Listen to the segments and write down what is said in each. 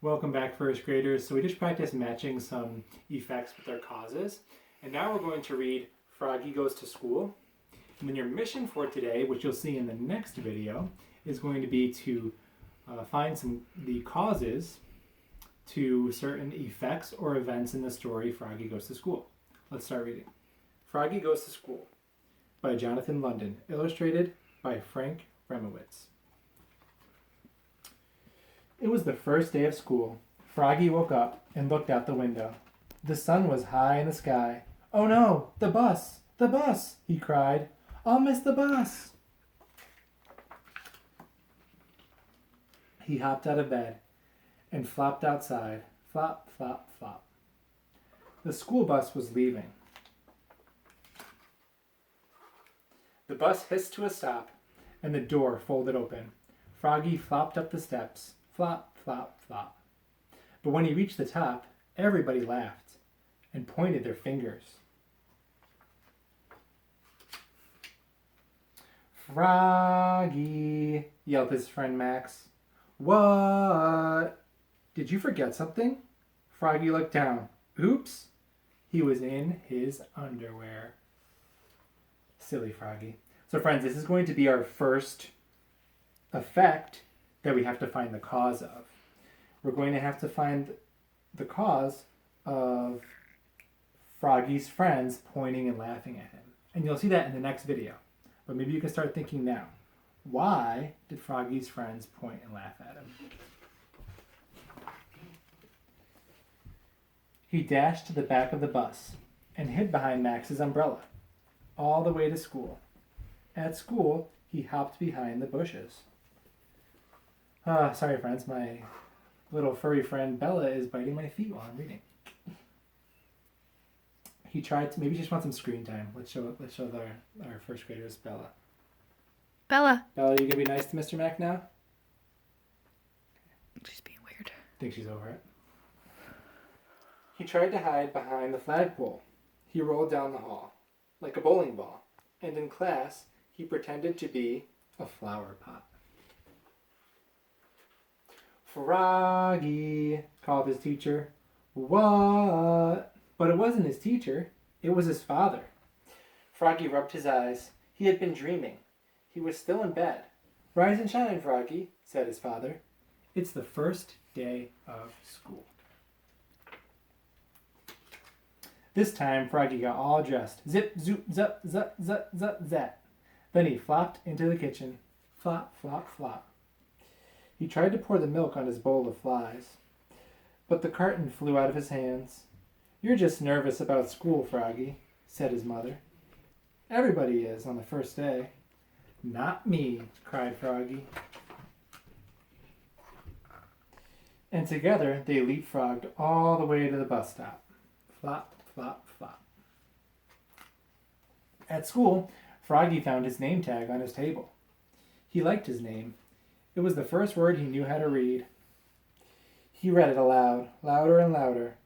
Welcome back, first graders. So we just practiced matching some effects with their causes. And now we're going to read Froggy Goes to School. And then your mission for today, which you'll see in the next video, is going to be to find the causes to certain effects or events in the story Froggy Goes to School. Let's start reading. Froggy Goes to School by Jonathan London, illustrated by Frank Remowitz. It was the first day of school. Froggy woke up and looked out the window. The sun was high in the sky. "Oh no, the bus! The bus!" he cried. "I'll miss the bus!" He hopped out of bed and flopped outside. Flop, flop, flop. The school bus was leaving. The bus hissed to a stop and the door folded open. Froggy flopped up the steps. Flop, flop, flop. But when he reached the top, everybody laughed and pointed their fingers. "Froggy," yelled his friend Max. "What? Did you forget something?" Froggy looked down. Oops! He was in his underwear. Silly Froggy. So friends, this is going to be our first effect that we have to find the cause of. We're going to have to find the cause of Froggy's friends pointing and laughing at him. And you'll see that in the next video. But maybe you can start thinking now. Why did Froggy's friends point and laugh at him? He dashed to the back of the bus and hid behind Max's umbrella, all the way to school. At school, he hopped behind the bushes. Sorry friends, my little furry friend Bella is biting my feet while I'm reading. He tried to, maybe she just wants some screen time. Let's show our first graders Bella. Bella. Bella, you gonna be nice to Mr. Mac now? She's being weird. Think she's over it. He tried to hide behind the flagpole. He rolled down the hall like a bowling ball, and in class he pretended to be a flower pot. "Froggy," called his teacher. "What?" But it wasn't his teacher. It was his father. Froggy rubbed his eyes. He had been dreaming. He was still in bed. "Rise and shine, Froggy," said his father. "It's the first day of school." This time, Froggy got all dressed. Zip, zoop, zup, zup, zup, zup, zap. Then he flopped into the kitchen. Flop, flop, flop. He tried to pour the milk on his bowl of flies, but the carton flew out of his hands. "You're just nervous about school, Froggy," said his mother. "Everybody is on the first day." "Not me," cried Froggy. And together they leapfrogged all the way to the bus stop. Flop, flop, flop. At school, Froggy found his name tag on his table. He liked his name. It was the first word he knew how to read. He read it aloud, louder and louder.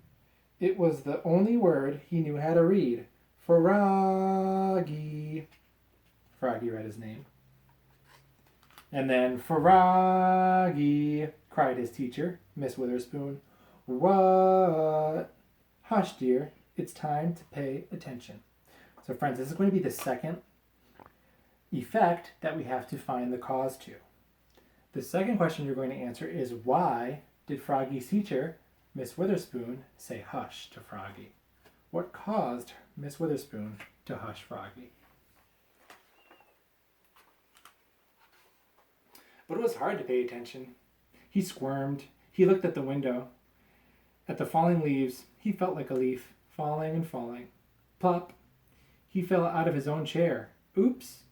It was the only word he knew how to read. Froggy. Froggy read his name. And then, "Froggy," cried his teacher, Miss Witherspoon. "What?" "Hush, dear. It's time to pay attention." So friends, this is going to be the second effect that we have to find the cause to. The second question you're going to answer is, why did Froggy's teacher, Miss Witherspoon, say hush to Froggy? What caused Miss Witherspoon to hush Froggy? But it was hard to pay attention. He squirmed. He looked at the window. At the falling leaves, he felt like a leaf, falling and falling. Plop! He fell out of his own chair. Oops!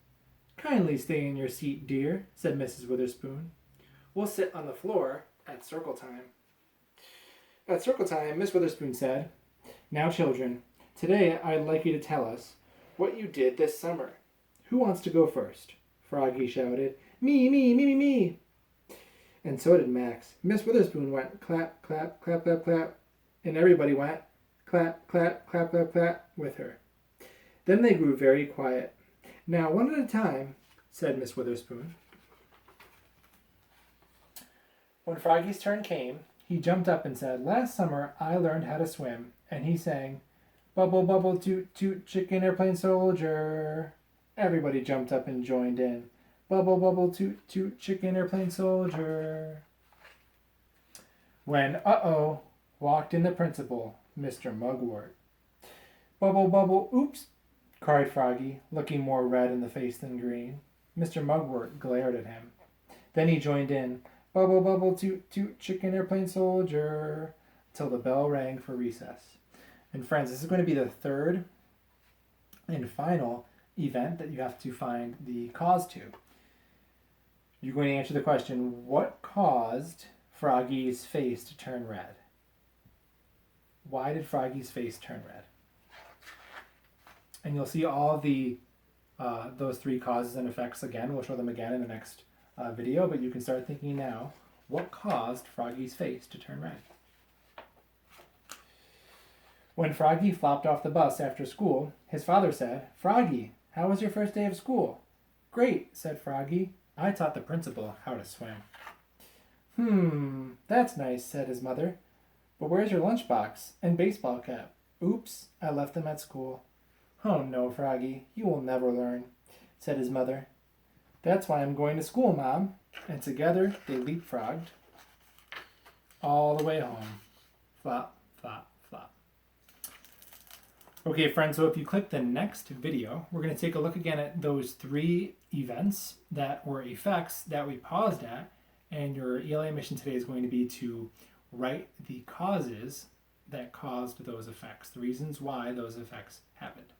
"Kindly stay in your seat, dear," said Mrs. Witherspoon. "We'll sit on the floor at circle time." At circle time, Miss Witherspoon said, "Now, children, today I'd like you to tell us what you did this summer. Who wants to go first?" Froggy shouted. "Me, me, me, me, me." And so did Max. Miss Witherspoon went clap, clap, clap, clap, clap, and everybody went clap, clap, clap, clap, clap with her. Then they grew very quiet. "Now, one at a time," said Miss Witherspoon. When Froggy's turn came, He jumped up and said, "Last summer I learned how to swim." And he sang, "Bubble, bubble, toot, toot, chicken airplane soldier." Everybody jumped up and joined in. "Bubble, bubble, toot, toot, chicken airplane soldier." When, walked in the principal, Mr. Mugwort. "Bubble, bubble, oops," cried Froggy, looking more red in the face than green. Mr. Mugwort glared at him. Then he joined in, "Bubble, bubble, toot, toot, chicken airplane soldier," till the bell rang for recess. And friends, this is going to be the third and final event that you have to find the cause to. You're going to answer the question, what caused Froggy's face to turn red? Why did Froggy's face turn red? And you'll see all the those three causes and effects again. We'll show them again in the next video, but you can start thinking now, what caused Froggy's face to turn red? When Froggy flopped off the bus after school, his father said, "Froggy, how was your first day of school?" "Great," said Froggy. "I taught the principal how to swim." That's nice," said his mother. "But where's your lunchbox and baseball cap?" "Oops, I left them at school." "Oh no, Froggy, you will never learn," said his mother. "That's why I'm going to school, Mom." And together they leapfrogged all the way home. Flop, flop, flop. Okay, friends, so if you click the next video, we're going to take a look again at those three events that were effects that we paused at, and your ELA mission today is going to be to write the causes that caused those effects, the reasons why those effects happened.